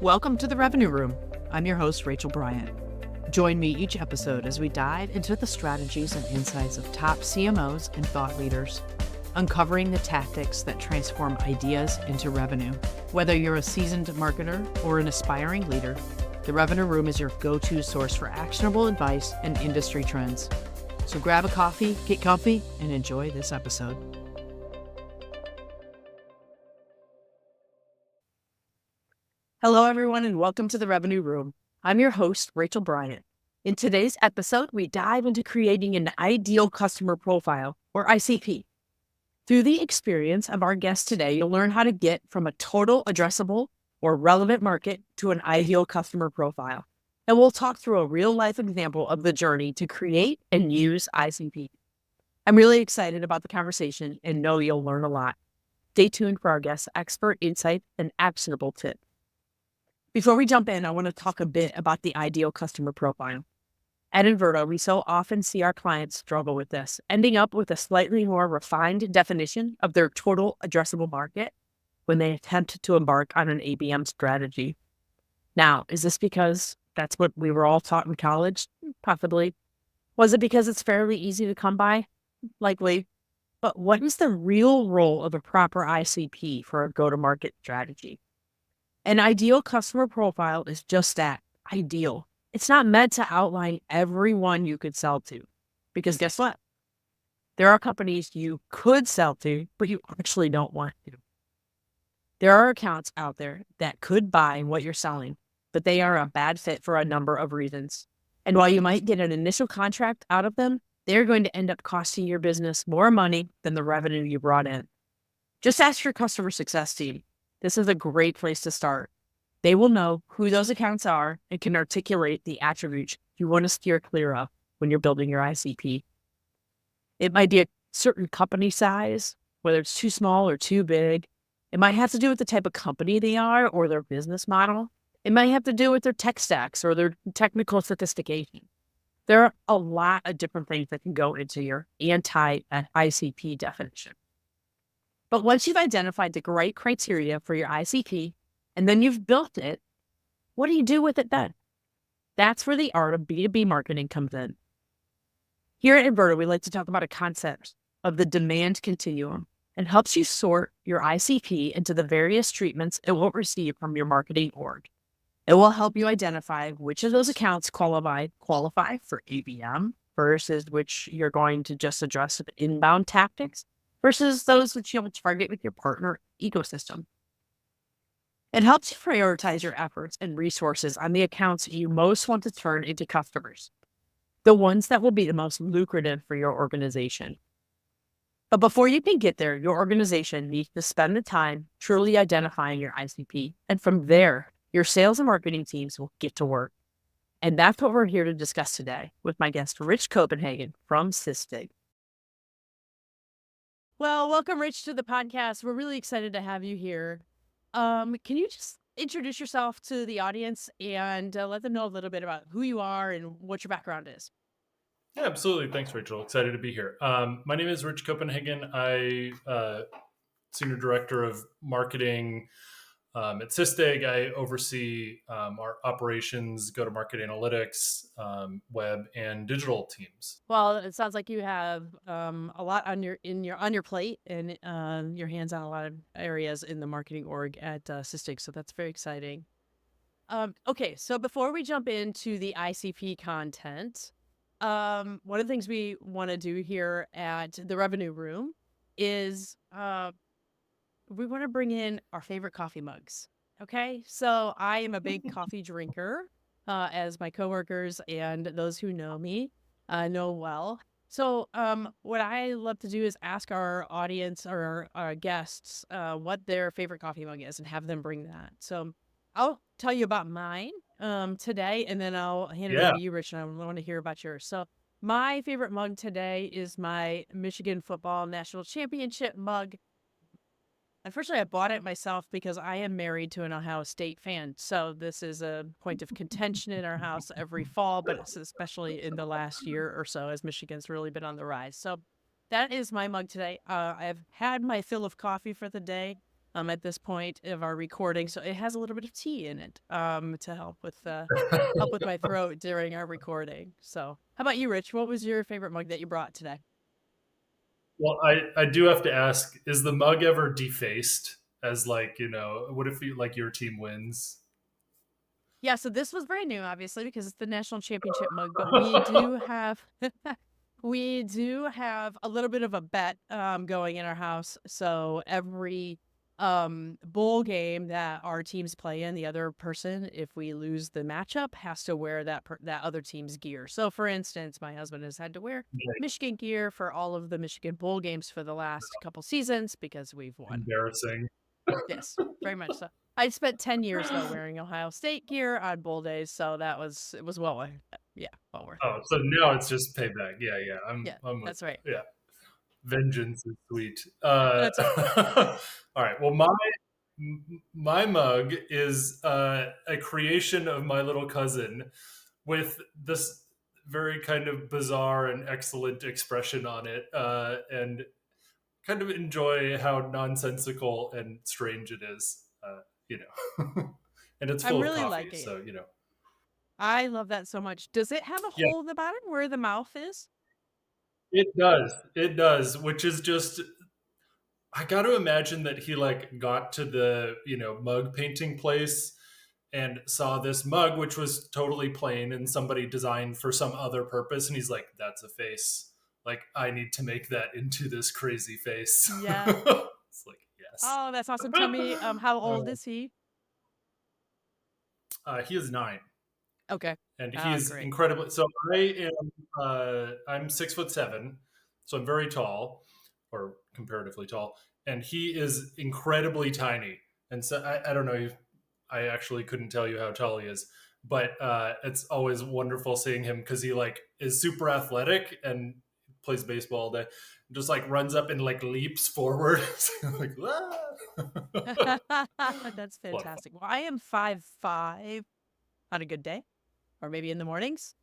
Welcome to the Revenue Room. I'm your host, Rachel Bryant. Join me each episode as we dive into the strategies and insights of top CMOs and thought leaders, uncovering the tactics that transform ideas into revenue. Whether you're a seasoned marketer or an aspiring leader, the Revenue Room is your go-to source for actionable advice and industry trends. So grab a coffee, get comfy, and enjoy this episode. Hello, everyone, and welcome to the Revenue Room. I'm your host, Rachel Bryant. In today's episode, we dive into creating an ideal customer profile, or ICP. Through the experience of our guest today, you'll learn how to get from a total addressable or relevant market to an ideal customer profile. And we'll talk through a real-life example of the journey to create and use ICP. I'm really excited about the conversation and know you'll learn a lot. Stay tuned for our guest's expert insight and actionable tips. Before we jump in, I want to talk a bit about the ideal customer profile. At Inverto, we so often see our clients struggle with this, ending up with a slightly more refined definition of their total addressable market when they attempt to embark on an ABM strategy. Now, is this because that's what we were all taught in college? Possibly. Was it because it's fairly easy to come by? Likely. But what is the real role of a proper ICP for a go-to-market strategy? An ideal customer profile is just that, ideal. It's not meant to outline everyone you could sell to. Because guess what? There are companies you could sell to, but you actually don't want to. There are accounts out there that could buy what you're selling, but they are a bad fit for a number of reasons. And while you might get an initial contract out of them, they're going to end up costing your business more money than the revenue you brought in. Just ask your customer success team. This is a great place to start. They will know who those accounts are and can articulate the attributes you want to steer clear of when you're building your ICP. It might be a certain company size, whether it's too small or too big. It might have to do with the type of company they are or their business model. It might have to do with their tech stacks or their technical sophistication. There are a lot of different things that can go into your anti-ICP definition. But once you've identified the right criteria for your ICP, and then you've built it, what do you do with it then? That's where the art of B2B marketing comes in. Here at Inverto, we like to talk about a concept of the demand continuum and helps you sort your ICP into the various treatments it will receive from your marketing org. It will help you identify which of those accounts qualify for ABM versus which you're going to just address with inbound tactics versus those which you'll target with your partner ecosystem. It helps you prioritize your efforts and resources on the accounts you most want to turn into customers, the ones that will be the most lucrative for your organization. But before you can get there, your organization needs to spend the time truly identifying your ICP, and from there, your sales and marketing teams will get to work. And that's what we're here to discuss today with my guest, Rich Copenhagen from Sysdig. Well, welcome, Rich, to the podcast. We're really excited to have you here. Can you just introduce yourself to the audience and let them know a little bit about who you are and what your background is? Yeah, absolutely. Thanks, Rachel. Excited to be here. My name is Rich Copenhagen. I Senior Director of Marketing at Sysdig. I oversee our operations, go-to-market analytics, web, and digital teams. Well, it sounds like you have a lot on your plate and your hands on a lot of areas in the marketing org at Sysdig, so that's very exciting. Okay, so before we jump into the ICP content, one of the things we want to do here at the Revenue Room is we want to bring in our favorite coffee mugs. Okay, so I am a big coffee drinker, as my coworkers and those who know me know well. So what I love to do is ask our audience or our guests what their favorite coffee mug is and have them bring that. So I'll tell you about mine today, and then I'll hand it over to you, Rich, and I want to hear about yours. So my favorite mug today is my Michigan Football National Championship mug. Unfortunately, I bought it myself because I am married to an Ohio State fan. So this is a point of contention in our house every fall, but it's especially in the last year or so as Michigan's really been on the rise. So that is my mug today. I've had my fill of coffee for the day. at this point of our recording, so it has a little bit of tea in it to help with my throat during our recording. So, how about you, Rich? What was your favorite mug that you brought today? Well, I do have to ask: is the mug ever defaced? As like what if like your team wins? Yeah, so this was very new, obviously, because it's the national championship mug. But we do have we do have a little bit of a bet going in our house. So every bowl game that our teams play in, the other person, if we lose the matchup, has to wear that other team's gear. So, for instance, my husband has had to wear Like, Michigan gear for all of the Michigan bowl games for the last couple seasons because we've won. embarrassing. Yes, very much so. I spent 10 years though wearing Ohio State gear on bowl days, so it was well worth it. Yeah, well worth it. Oh, so now it's just payback. Yeah, yeah. Yeah, I'm with. that's right. Yeah, vengeance is sweet. That's right. All right. Well, my mug is a creation of my little cousin with this very kind of bizarre and excellent expression on it, and kind of enjoy how nonsensical and strange it is. And it's I'm full of really coffee, liking it. so I love that so much. Does it have a yeah, hole in the bottom where the mouth is? it does. It does, which is just I got to imagine that he like got to the mug painting place and saw this mug which was totally plain and somebody designed for some other purpose, and he's like, "That's a face. Like I need to make that into this crazy face." Yeah. It's like yes. Oh, that's awesome. Tell me, how Uh, old is he? he is 9, Okay. and he Ah, is great. incredibly. So I'm 6'7", so I'm very tall, or comparatively tall, and he is incredibly tiny. And so I don't know. I actually couldn't tell you how tall he is, but it's always wonderful seeing him because he like is super athletic and plays baseball all day. Just like runs up and like leaps forward, like ah! That's A lot of fun. fantastic. Well, I am 5'5" on a good day, or maybe in the mornings.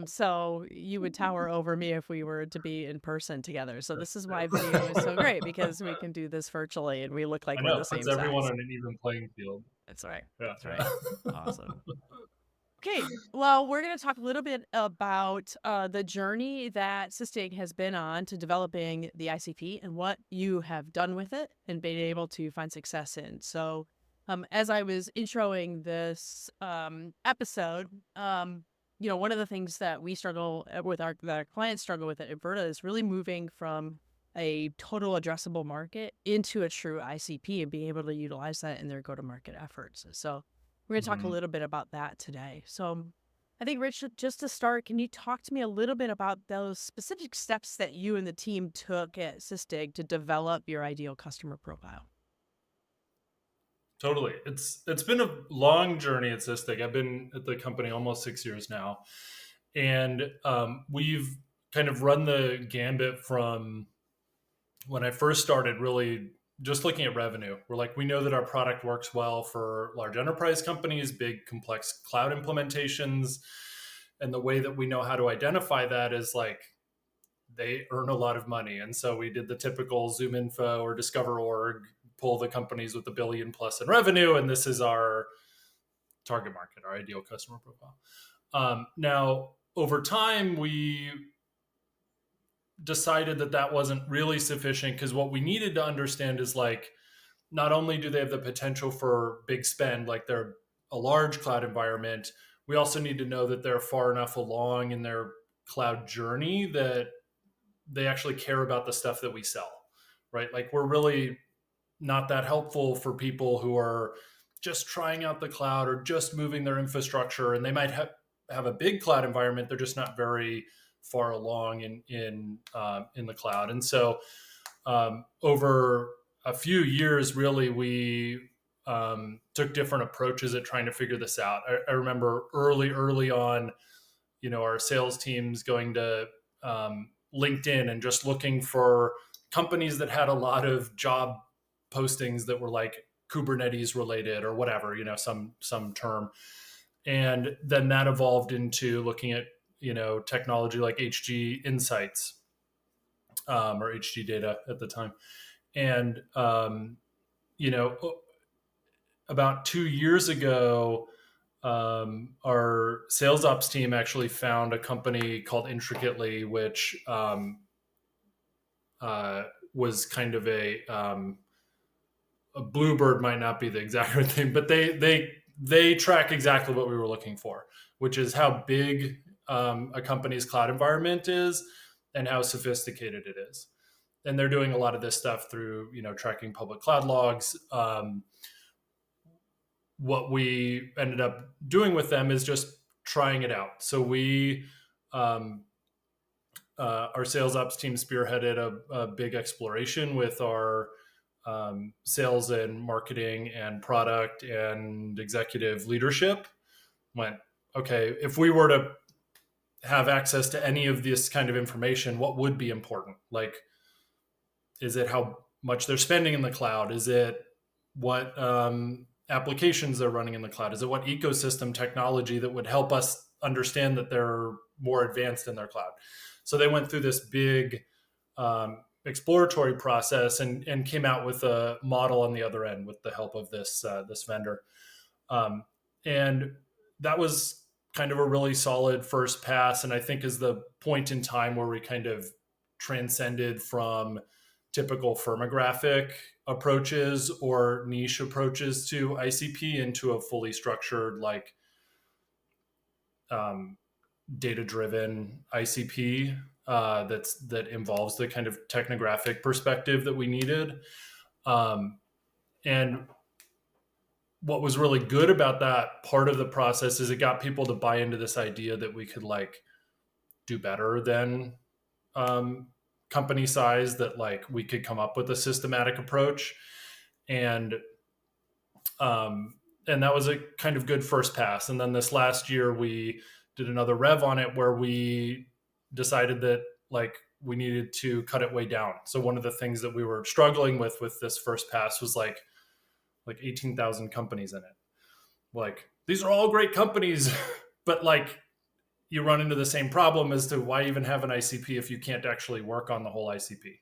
So you would tower over me if we were to be in person together. So this is why video is so great because we can do this virtually and we look like I we're know, the puts same everyone size. on an even playing field. That's right. Yeah, That's right. yeah. Awesome. Okay, well, we're going to talk a little bit about the journey that Sistig has been on to developing the ICP and what you have done with it and been able to find success in. So, as I was introing this episode, one of the things that we struggle with that our clients struggle with at Inverta is really moving from a total addressable market into a true ICP and being able to utilize that in their go-to-market efforts. So, we're going to talk a Mhm. little bit about that today. So, I think, Rich, just to start, can you talk to me a little bit about those specific steps that you and the team took at Sistig to develop your ideal customer profile? Totally. It's been a long journey at Zystic. I've been at the company almost 6 years now, and we've kind of run the gambit from when I first started, really just looking at revenue. We're like, we know that our product works well for large enterprise companies, big complex cloud implementations. And the way that we know how to identify that is like they earn a lot of money. And so we did the typical Zoom Info or Discover Org, pull the companies with a billion plus in revenue. And this is our target market, our ideal customer profile. Now, over time, we decided that that wasn't really sufficient because what we needed to understand is like not only do they have the potential for big spend, like they're a large cloud environment, we also need to know that they're far enough along in their cloud journey that they actually care about the stuff that we sell, right? Like we're really not that helpful for people who are just trying out the cloud or just moving their infrastructure, and they might have a big cloud environment. They're just not very far along in the cloud. And so over a few years, really, we took different approaches at trying to figure this out. I remember early on, our sales teams going to LinkedIn and just looking for companies that had a lot of job postings that were like Kubernetes related or whatever, some term. And then that evolved into looking at, technology like HG Insights, or HG Data at the time. And you know, about 2 years ago, our sales ops team actually found a company called Intricately, which was kind of a bluebird might not be the exact right thing, but they track exactly what we were looking for, which is how big a company's cloud environment is and how sophisticated it is. And they're doing a lot of this stuff through tracking public cloud logs. What we ended up doing with them is just trying it out. So we um, our sales ops team spearheaded a big exploration with our sales and marketing and product and executive leadership. Went, okay, if we were to have access to any of this kind of information, what would be important? Like, is it how much they're spending in the cloud? Is it what applications they're running in the cloud? Is it what ecosystem technology that would help us understand that they're more advanced in their cloud? So they went through this big exploratory process and came out with a model on the other end with the help of this vendor. And that was kind of a really solid first pass, and I think is the point in time where we kind of transcended from typical firmographic approaches or niche approaches to ICP into a fully structured, like data driven ICP that involves the kind of technographic perspective that we needed. And what was really good about that part of the process is it got people to buy into this idea that we could like do better than company size, that like we could come up with a systematic approach. And and that was a kind of good first pass. And then this last year we did another rev on it where we decided that like we needed to cut it way down. So one of the things that we were struggling with this first pass was like 18,000 companies in it. Like, these are all great companies, but like you run into the same problem as to why even have an ICP if you can't actually work on the whole ICP.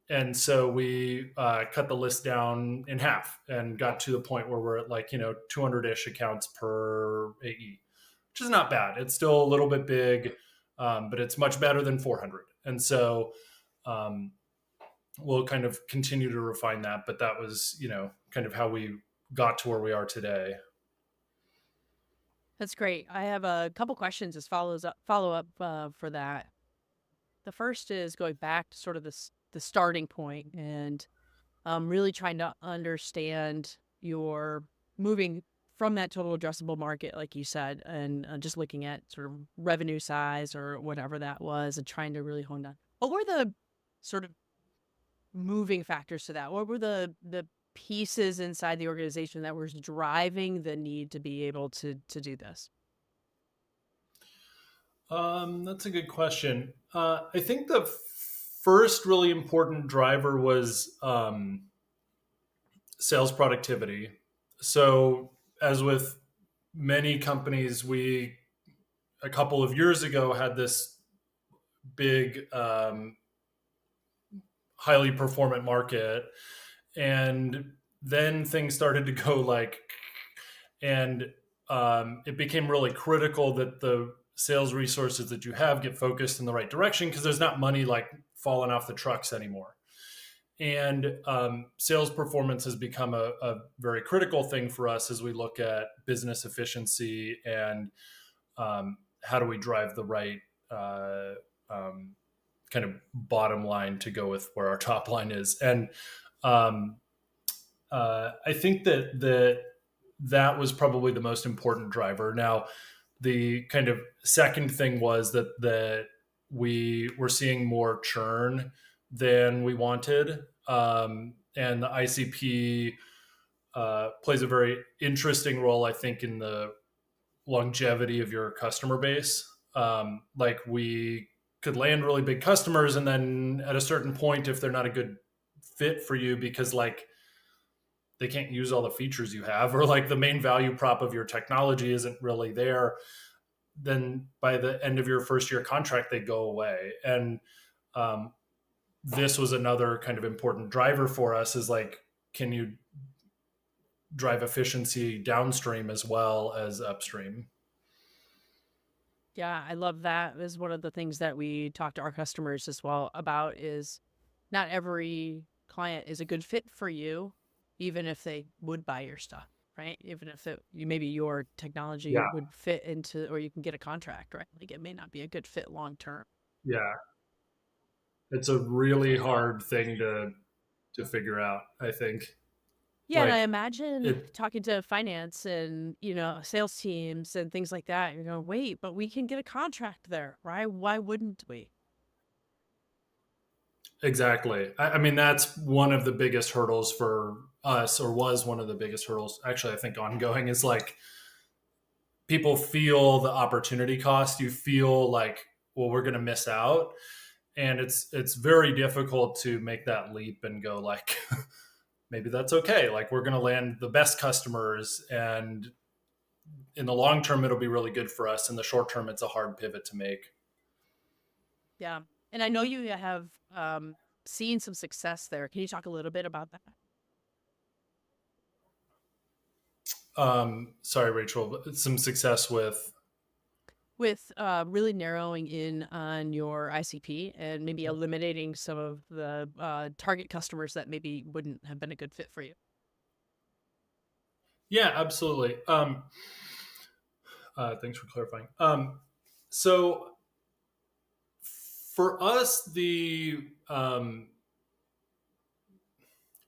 And so we cut the list down in half and got to the point where we're at like 200-ish accounts per AE, which is not bad. It's still a little bit big, but it's much better than 400. And so we'll kind of continue to refine that. But that was kind of how we got to where we are today. That's great. I have a couple questions as follow up for that. The first is going back to sort of the starting point and really trying to understand your moving from that total addressable market, like you said, and just looking at sort of revenue size or whatever that was and trying to really hone down. What were the sort of moving factors to that? What were the pieces inside the organization that was driving the need to be able to do this? That's a good question. I think the first really important driver was sales productivity. So, as with many companies, we a couple of years ago had this big, highly performant market, and then things started to go like, and it became really critical that the sales resources that you have get focused in the right direction because there's not money like falling off the trucks anymore. And sales performance has become a very critical thing for us as we look at business efficiency and how do we drive the right kind of bottom line to go with where our top line is. And I think that was probably the most important driver. Now, the kind of second thing was that we were seeing more churn than we wanted, and the ICP plays a very interesting role, I think, in the longevity of your customer base. Like, we could land really big customers, and then at a certain point, if they're not a good fit for you because like they can't use all the features you have, or like the main value prop of your technology isn't really there, then by the end of your first year contract, they go away. And this was another kind of important driver for us, is like can you drive efficiency downstream as well as upstream? Yeah, I love that. Is one of the things that we talk to our customers as well about is not every client is a good fit for you, even if they would buy your stuff, right? Even if maybe your technology Yeah, would fit into, or you can get a contract, right? Like it may not be a good fit long term. yeah, it's a really hard thing to figure out. I think Yeah, and I like imagine it talking to finance and sales teams and things like that. You're going, wait, but we can get a contract there, right? Why wouldn't we? exactly. I mean, that's one of the biggest hurdles for us, or was one of the biggest hurdles. Actually, I think ongoing is like people feel the opportunity cost. You feel like, well, we're going to miss out, and it's very difficult to make that leap and go like, maybe that's okay. Like we're going to land the best customers, and in the long term, it'll be really good for us. In the short term, it's a hard pivot to make. Yeah. And I know you have seen some success there. Can you talk a little bit about that? Sorry, Rachel, but some success with. With really narrowing in on your ICP and maybe eliminating some of the target customers that maybe wouldn't have been a good fit for you. Yeah, absolutely. Thanks for clarifying. So for us,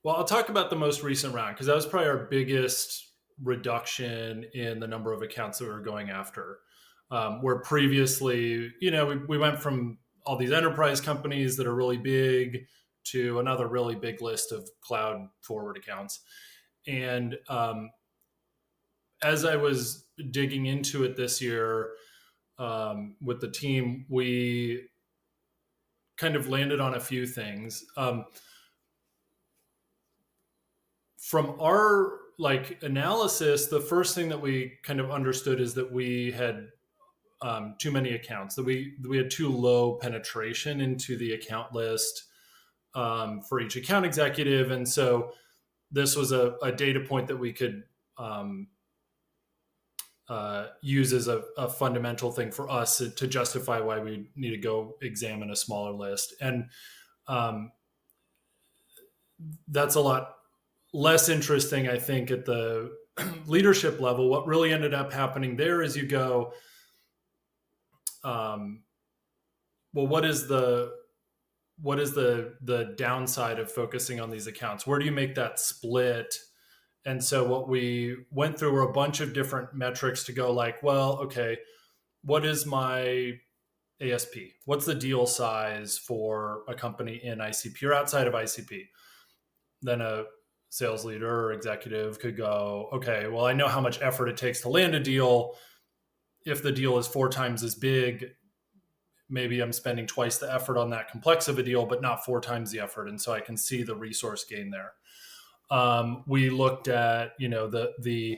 well, I'll talk about the most recent round because that was probably our biggest reduction in the number of accounts that we were going after. Where previously, we went from all these enterprise companies that are really big to another really big list of cloud forward accounts. And as I was digging into it this year with the team, we kind of landed on a few things. From our analysis, the first thing that we kind of understood is that we had too many accounts, that we had too low penetration into the account list for each account executive, and so this was a data point that we could use as a fundamental thing for us to justify why we need to go examine a smaller list. And um, that's a lot less interesting, I think, at the leadership level. What really ended up happening there is you go, um, well, what is the downside of focusing on these accounts? Where do you make that split? And so what we went through were a bunch of different metrics to go like, well, okay, what is my ASP? What's the deal size for a company in ICP or outside of ICP? Then a sales leader or executive could go, okay, well, I know how much effort it takes to land a deal. If the deal is 4 times as big, maybe I'm spending twice the effort on that complex of a deal, but not 4 times the effort. And so I can see the resource gain there. We looked at, the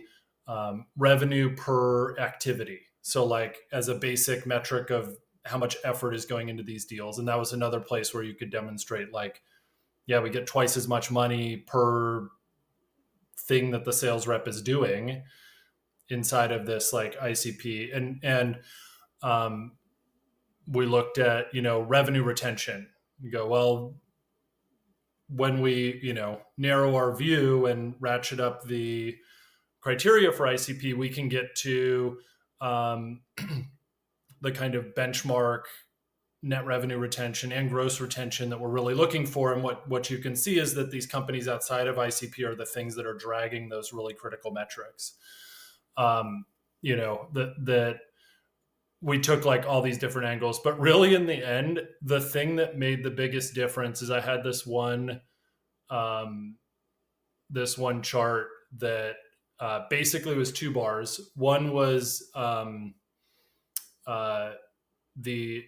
revenue per activity. So like as a basic metric of how much effort is going into these deals. And that was another place where you could demonstrate like, yeah, we get twice as much money per thing that the sales rep is doing inside of this like ICP. And um, we looked at, revenue retention. You go, well, when we, narrow our view and ratchet up the criteria for ICP, we can get to um, the kind of benchmark net revenue retention and gross retention that we're really looking for. And what you can see is that these companies outside of ICP are the things that are dragging those really critical metrics. That we took like all these different angles, but really in the end, the thing that made the biggest difference is I had um, this one chart that basically was 2 bars. One was the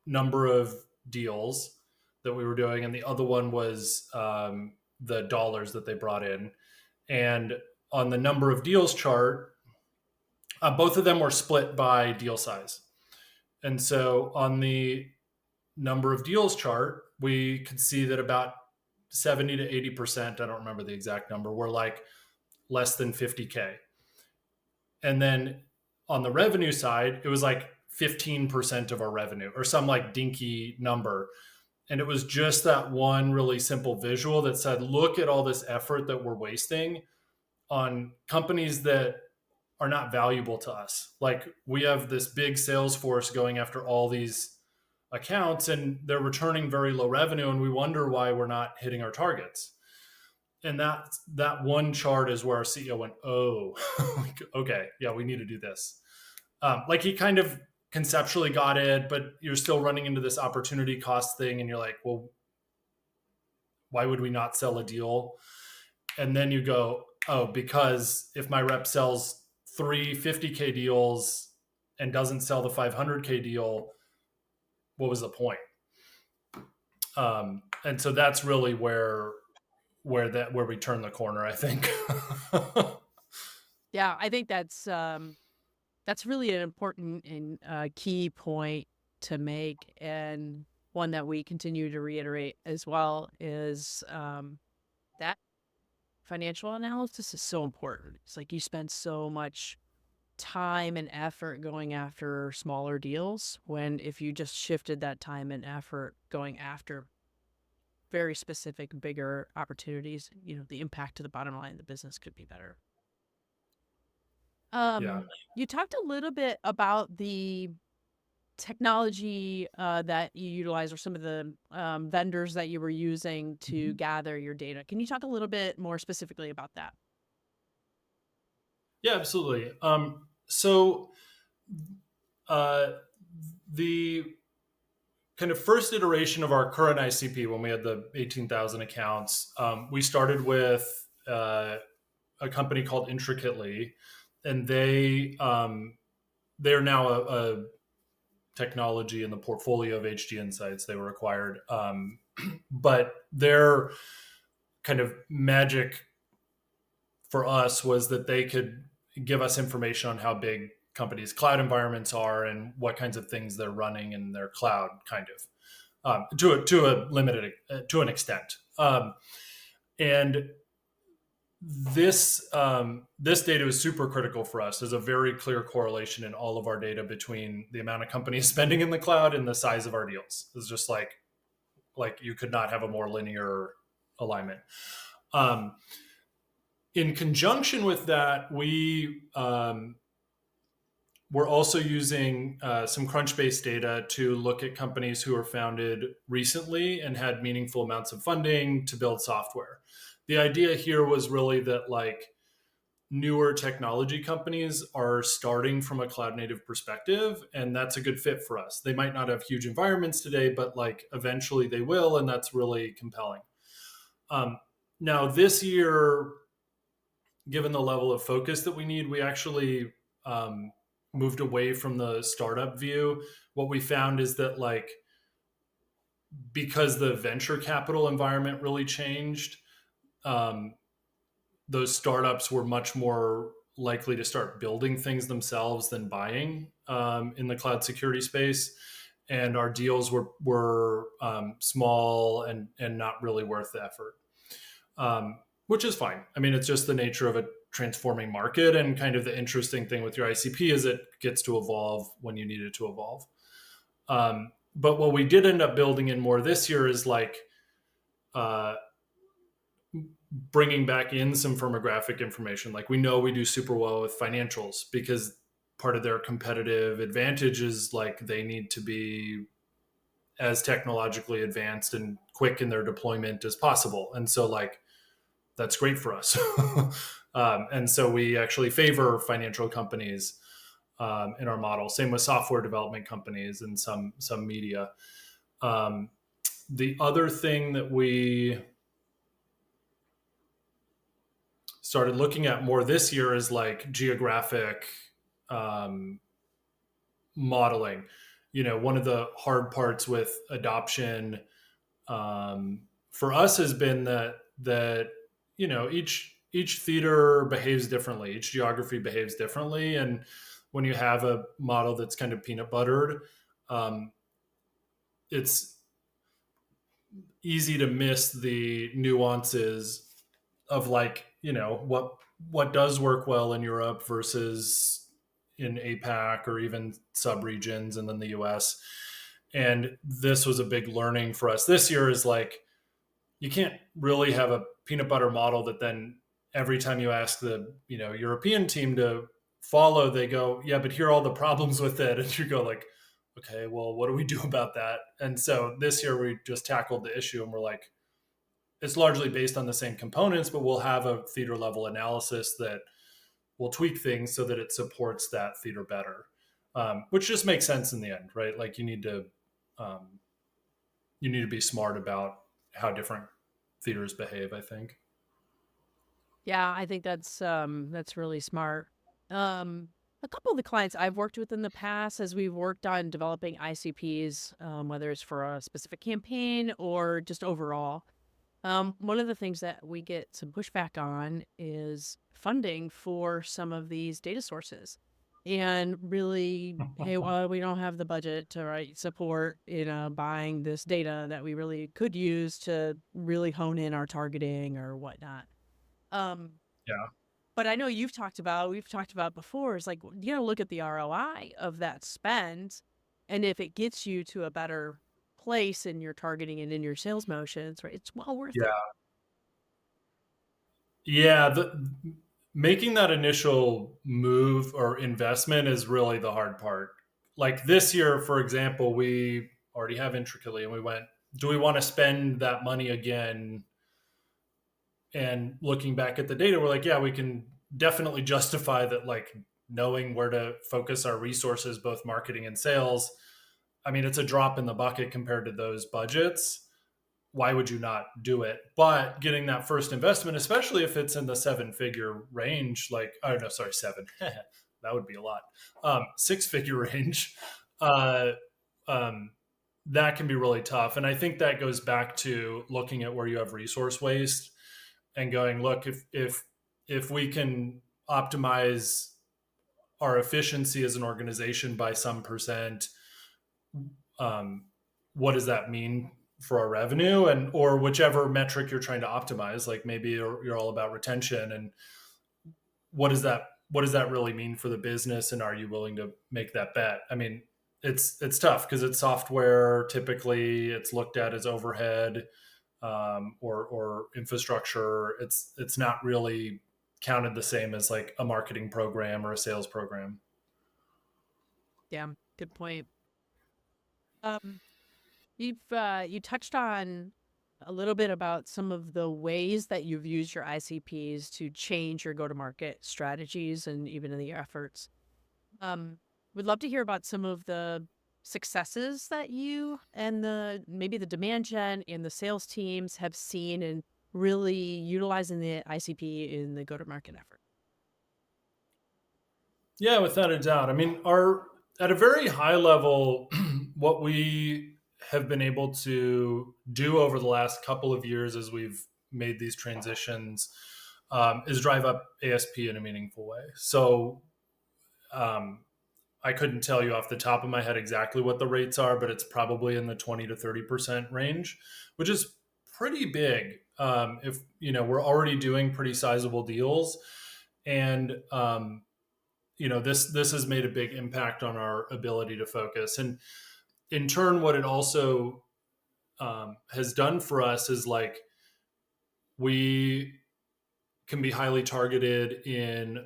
number of deals that we were doing, and the other one was the dollars that they brought in. And on the number of deals chart, both of them were split by deal size. And so on the number of deals chart, we could see that about 70 to 80%, I don't remember the exact number, were like less than 50K. And then on the revenue side, it was like 15% of our revenue or some like dinky number. And it was just that one really simple visual that said, look at all this effort that we're wasting on companies that are not valuable to us. Like we have this big sales force going after all these accounts and they're returning very low revenue and we wonder why we're not hitting our targets. And that one chart is where our CEO went, oh, okay, yeah, we need to do this. Like he kind of conceptually got it, but you're still running into this opportunity cost thing and you're like, well, why would we not sell a deal? And then you go, oh, because if my rep sells 350K deals and doesn't sell the 500K deal, what was the point? And so that's really where we turn the corner, I think. Yeah, I think that's really an important and key point to make, and one that we continue to reiterate as well is that financial analysis is so important. It's like you spend so much time and effort going after smaller deals when if you just shifted that time and effort going after very specific bigger opportunities, the impact to the bottom line of the business could be better. Yeah. You talked a little bit about the technology that you utilize, or some of the vendors that you were using to gather your data. Can you talk a little bit more specifically about that? Yeah, absolutely. So uh, the kind of first iteration of our current ICP, when we had the 18,000 accounts, we started with a company called Intricately, and they're now a technology in the portfolio of HG Insights. They were acquired, but their kind of magic for us was that they could give us information on how big companies' cloud environments are and what kinds of things they're running in their cloud, kind of to a limited to an extent. And this data is super critical for us. There's a very clear correlation in all of our data between the amount of companies spending in the cloud and the size of our deals. It's just like you could not have a more linear alignment. In conjunction with that, we're also using some Crunchbase data to look at companies who were founded recently and had meaningful amounts of funding to build software. The idea here was really that like newer technology companies are starting from a cloud native perspective, and that's a good fit for us. They might not have huge environments today, but like eventually they will, and that's really compelling. Now this year, given the level of focus that we need, we actually moved away from the startup view. What we found is that like because the venture capital environment really changed, those startups were much more likely to start building things themselves than buying in the cloud security space. And our deals were small and not really worth the effort, which is fine. I mean, it's just the nature of a transforming market. And kind of the interesting thing with your ICP is it gets to evolve when you need it to evolve. But what we did end up building in more this year is like bringing back in some firmographic information. Like we know we do super well with financials because part of their competitive advantage is like they need to be as technologically advanced and quick in their deployment as possible. And so like, that's great for us. And so we actually favor financial companies in our model. Same with software development companies and some media. The other thing that we started looking at more this year is like geographic modeling. You know, one of the hard parts with adoption for us has been that you know each theater behaves differently, each geography behaves differently, and when you have a model that's kind of peanut buttered, it's easy to miss the nuances of like, what does work well in Europe versus in APAC or even sub regions and then the US. And this was a big learning for us this year is like, you can't really have a peanut butter model that then every time you ask the, European team to follow, they go, yeah, but here are all the problems with it. And you go like, okay, well, what do we do about that? And so this year we just tackled the issue and we're like, it's largely based on the same components, but we'll have a theater level analysis that will tweak things so that it supports that theater better, which just makes sense in the end, right? Like um, you need to be smart about how different theaters behave, I think. Yeah, I think that's really smart. A couple of the clients I've worked with in the past, as we've worked on developing ICPs, whether it's for a specific campaign or just overall, one of the things that we get some pushback on is funding for some of these data sources. And really, hey, well, we don't have the budget to support, buying this data that we really could use to really hone in our targeting or whatnot. Um, Yeah. but I know we've talked about before, is like, look at the ROI of that spend. And if it gets you to a better place in your targeting and in your sales motions, right, it's well worth it. Yeah. Yeah. Making that initial move or investment is really the hard part. Like this year, for example, we already have Intricately and we went, do we want to spend that money again? And looking back at the data, we're like, yeah, we can definitely justify that, like knowing where to focus our resources, both marketing and sales. I mean, it's a drop in the bucket compared to those budgets. Why would you not do it? But getting that first investment, especially if it's in the seven-figure range, like, oh no, sorry, seven, that would be a lot. Six-figure range, uh, um, that can be really tough. And I think that goes back to looking at where you have resource waste and going, look, if we can optimize our efficiency as an organization by some percent, um, what does that mean for our revenue, and or whichever metric you're trying to optimize? Like maybe you're all about retention, and what does that really mean for the business, and are you willing to make that bet? I mean, it's tough because it's software. Typically, it's looked at as overhead, or infrastructure. It's not really counted the same as like a marketing program or a sales program. Yeah, good point. Um, you touched on a little bit about some of the ways that you've used your ICPs to change your go-to-market strategies and even in the efforts. Um, would love to hear about some of the successes that you and maybe the demand gen and the sales teams have seen in really utilizing the ICP in the go-to-market effort. Yeah, without a doubt. I mean, our at a very high level, what we have been able to do over the last couple of years as we've made these transitions, is drive up ASP in a meaningful way. So um, I couldn't tell you off the top of my head exactly what the rates are, but it's probably in the 20 to 30% range, which is pretty big. If we're already doing pretty sizable deals, and this has made a big impact on our ability to focus. And in turn, what it also has done for us is like we can be highly targeted in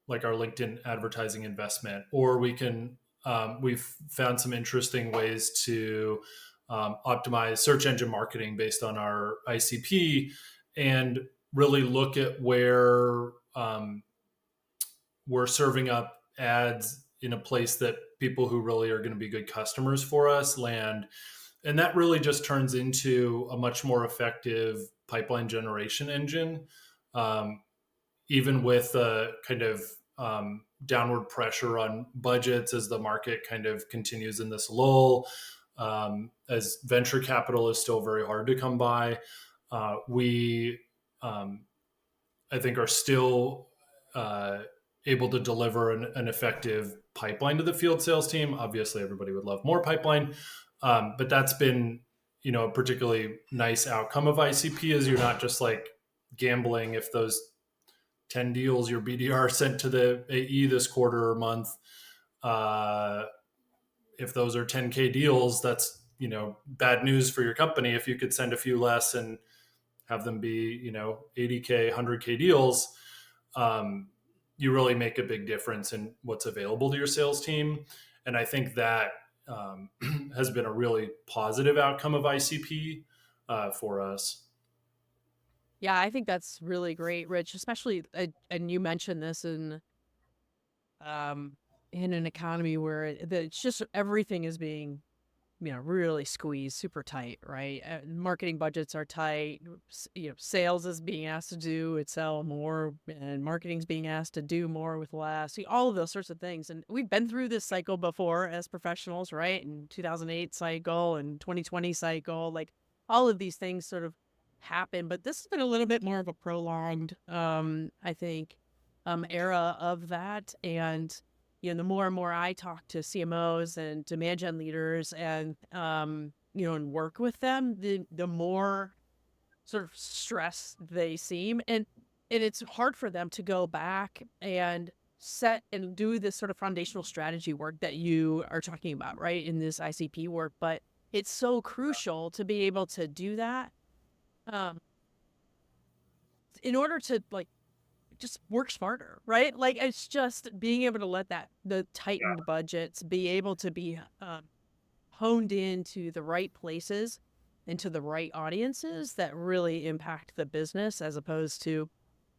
like our LinkedIn advertising investment, or we've found some interesting ways to optimize search engine marketing based on our ICP, and really look at where we're serving up ads in a place that people who really are going to be good customers for us land. And that really just turns into a much more effective pipeline generation engine, um, even with a kind of downward pressure on budgets as the market kind of continues in this lull. As venture capital is still very hard to come by, we, I think, are still able to deliver an effective pipeline to the field sales team. Obviously, everybody would love more pipeline, but that's been a particularly nice outcome of ICP is you're not just like gambling if those 10 deals your BDR sent to the AE this quarter or month, uh, if those are 10K deals, that's, bad news for your company. If you could send a few less and have them be, 80K, 100K deals, um, you really make a big difference in what's available to your sales team. And I think that um, has been a really positive outcome of ICP for us. Yeah, I think that's really great, Rich, especially and you mentioned this um in an economy where it's just everything is being really squeezed super tight, right? Marketing budgets are tight. Sales is being asked to sell more, and marketing's being asked to do more with less. All of those sorts of things. And we've been through this cycle before as professionals, right? In 2008 cycle and 2020 cycle, like all of these things sort of happen. But this has been a little bit more of a prolonged, I think, era of that. And the more and more I talk to CMOs and demand gen leaders and and work with them, the more sort of stressed they seem, and it's hard for them to go back and set and do this sort of foundational strategy work that you are talking about, right, in this ICP work. But it's so crucial to be able to do that um, in order to like just work smarter, right? Like it's just being able to let the tightened budgets be able to be honed into the right places and to the right audiences that really impact the business, as opposed to,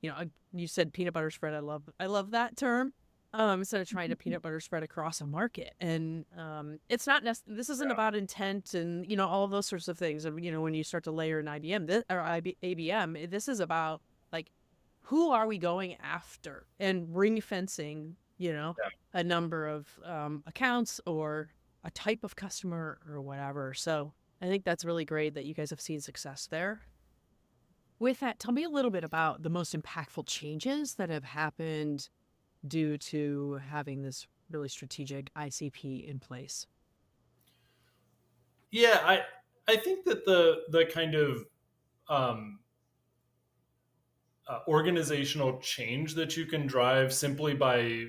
you said peanut butter spread. I love that term. Instead of trying to peanut butter spread across a market, and it's not this isn't about intent and all of those sorts of things. And when you start to layer an IBM ABM, this is about like who are we going after and ring fencing, Yeah. a number of accounts or a type of customer or whatever. So I think that's really great that you guys have seen success there. With that, tell me a little bit about the most impactful changes that have happened due to having this really strategic ICP in place. Yeah, I think that the kind of um, organizational change that you can drive simply by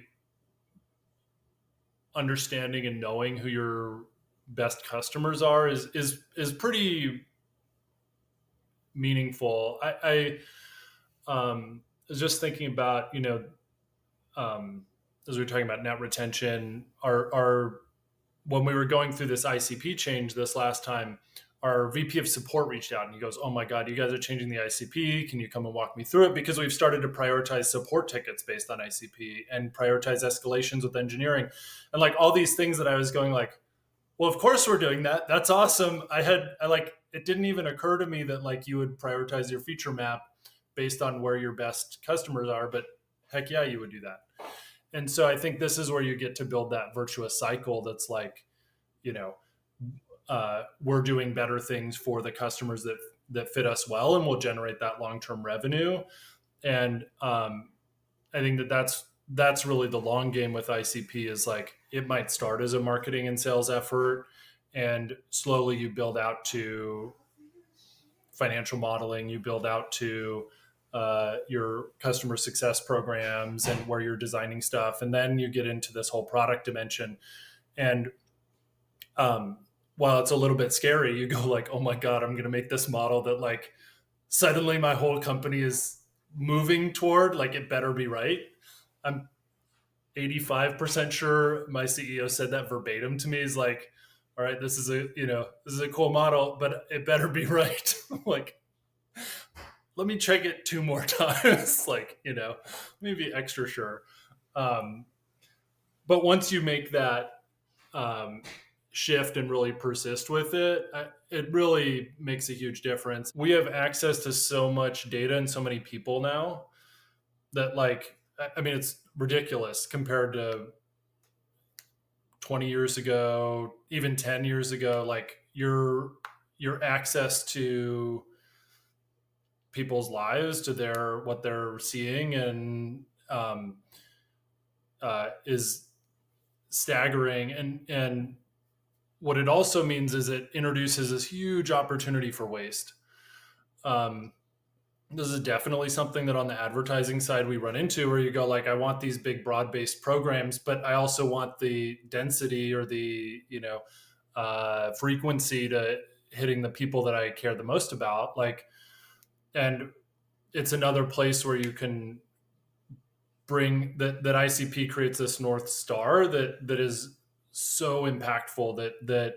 understanding and knowing who your best customers are is pretty meaningful. I was just thinking about as we were talking about net retention, our when we were going through this ICP change this last time, our VP of support reached out and he goes, "Oh my God, you guys are changing the ICP. Can you come and walk me through it?" Because we've started to prioritize support tickets based on ICP and prioritize escalations with engineering, and like all these things that I was going like, well, of course we're doing that. That's awesome. I like it didn't even occur to me that like you would prioritize your feature map based on where your best customers are, but heck yeah, you would do that. And so I think this is where you get to build that virtuous cycle that's like, you know, we're doing better things for the customers that fit us well and will generate that long-term revenue. And I think that's really the long game with ICP is like it might start as a marketing and sales effort, and slowly you build out to financial modeling, you build out to your customer success programs and where you're designing stuff, and then you get into this whole product dimension. And um, while it's a little bit scary, you go like, "Oh my god, I'm going to make this model that like suddenly my whole company is moving toward. Like it better be right." I'm 85% sure my CEO said that verbatim to me. He's like, "All right, this is a cool model, but it better be right." Like, let me check it two more times. Like, maybe extra sure. Um, but once you make that um, shift and really persist with it, it really makes a huge difference. We have access to so much data and so many people now that, like, I mean, it's ridiculous compared to 20 years ago, even 10 years ago. Like, your access to people's lives, to their what they're seeing, and is staggering. And what it also means is it introduces this huge opportunity for waste. This is definitely something that on the advertising side we run into, where you go like, I want these big broad-based programs, but I also want the density or the frequency to hitting the people that I care the most about. Like, and it's another place where you can bring that ICP creates this North Star that is so impactful that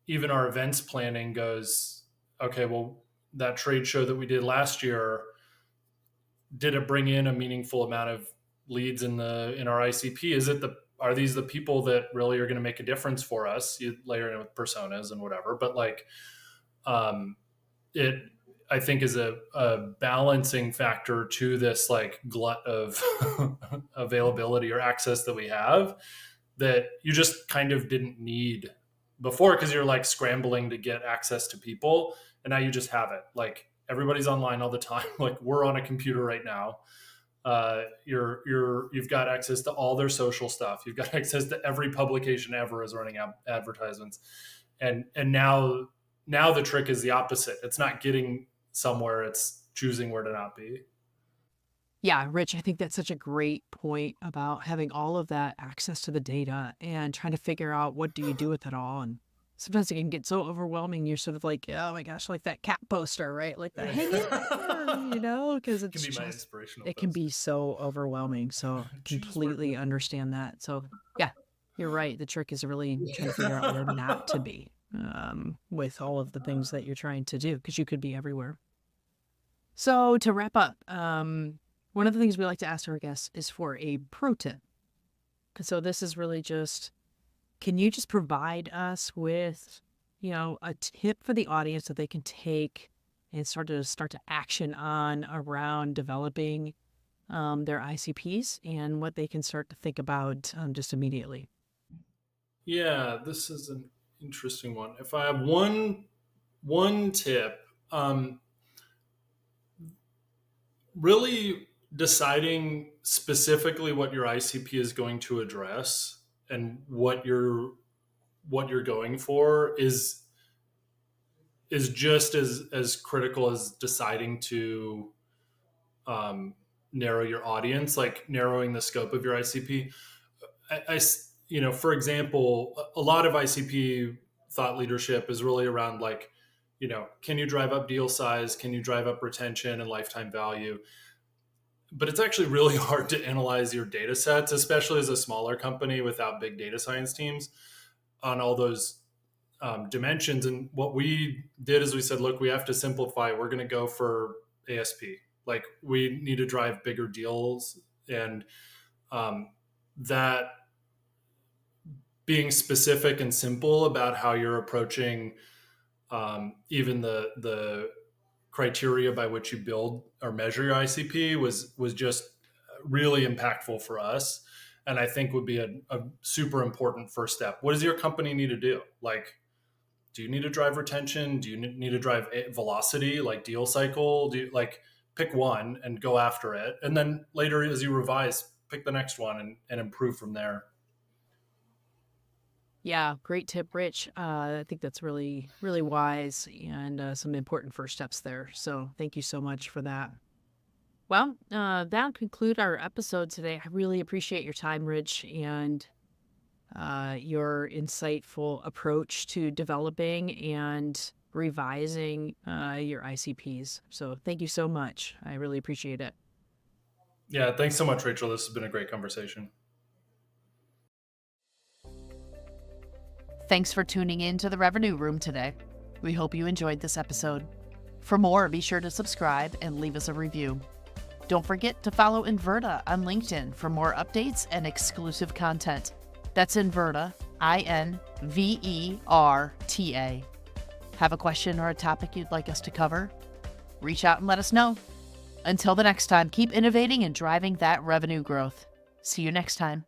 even our events planning goes, okay, well, that trade show that we did last year, did it bring in a meaningful amount of leads in our ICP? Are these the people that really are going to make a difference for us? You layer in with personas and whatever, but like, it, I think, is a balancing factor to this like glut of availability or access that we have, that you just kind of didn't need before, because you're like scrambling to get access to people, and now you just have it. Like, everybody's online all the time. Like, we're on a computer right now. You've got access to all their social stuff. You've got access to every publication ever is running advertisements, and now the trick is the opposite. It's not getting somewhere; it's choosing where to not be. Yeah, Rich, I think that's such a great point about having all of that access to the data and trying to figure out what do you do with it all. And sometimes it can get so overwhelming. You're sort of like, oh my gosh, like that cat poster, right? Like the hang in there, because It can it's be my just, inspirational it can post. be so overwhelming. So completely understand that. So yeah, you're right. The trick is really trying to figure out where not to be with all of the things that you're trying to do, because you could be everywhere. So to wrap up, one of the things we like to ask our guests is for a pro tip. So this is really just, can you just provide us with, a tip for the audience that they can take and start to action on around developing their ICPs and what they can start to think about just immediately? Yeah, this is an interesting one. If I have one tip, really deciding specifically what your ICP is going to address and what you're going for is just as critical as deciding to narrow your audience, like narrowing the scope of your ICP. For example, a lot of ICP thought leadership is really around like, can you drive up deal size? Can you drive up retention and lifetime value? But it's actually really hard to analyze your data sets, especially as a smaller company without big data science teams, on all those dimensions. And what we did is we said, look, we have to simplify. We're going to go for ASP. Like, we need to drive bigger deals, and that being specific and simple about how you're approaching even the criteria by which you build or measure your ICP was just really impactful for us, and I think would be a super important first step. What does your company need to do? Like, do you need to drive retention? Do you need to drive velocity, like deal cycle? Do you, like, pick one and go after it, and then later as you revise, pick the next one and improve from there. Yeah, great tip, Rich. I think that's really, really wise and some important first steps there. So thank you so much for that. Well, that'll conclude our episode today. I really appreciate your time, Rich, and your insightful approach to developing and revising your ICPs. So thank you so much. I really appreciate it. Yeah, thanks so much, Rachel. This has been a great conversation. Thanks for tuning in to the Revenue Room today. We hope you enjoyed this episode. For more, be sure to subscribe and leave us a review. Don't forget to follow Inverta on LinkedIn for more updates and exclusive content. That's Inverta, INVERTA. Have a question or a topic you'd like us to cover? Reach out and let us know. Until the next time, keep innovating and driving that revenue growth. See you next time.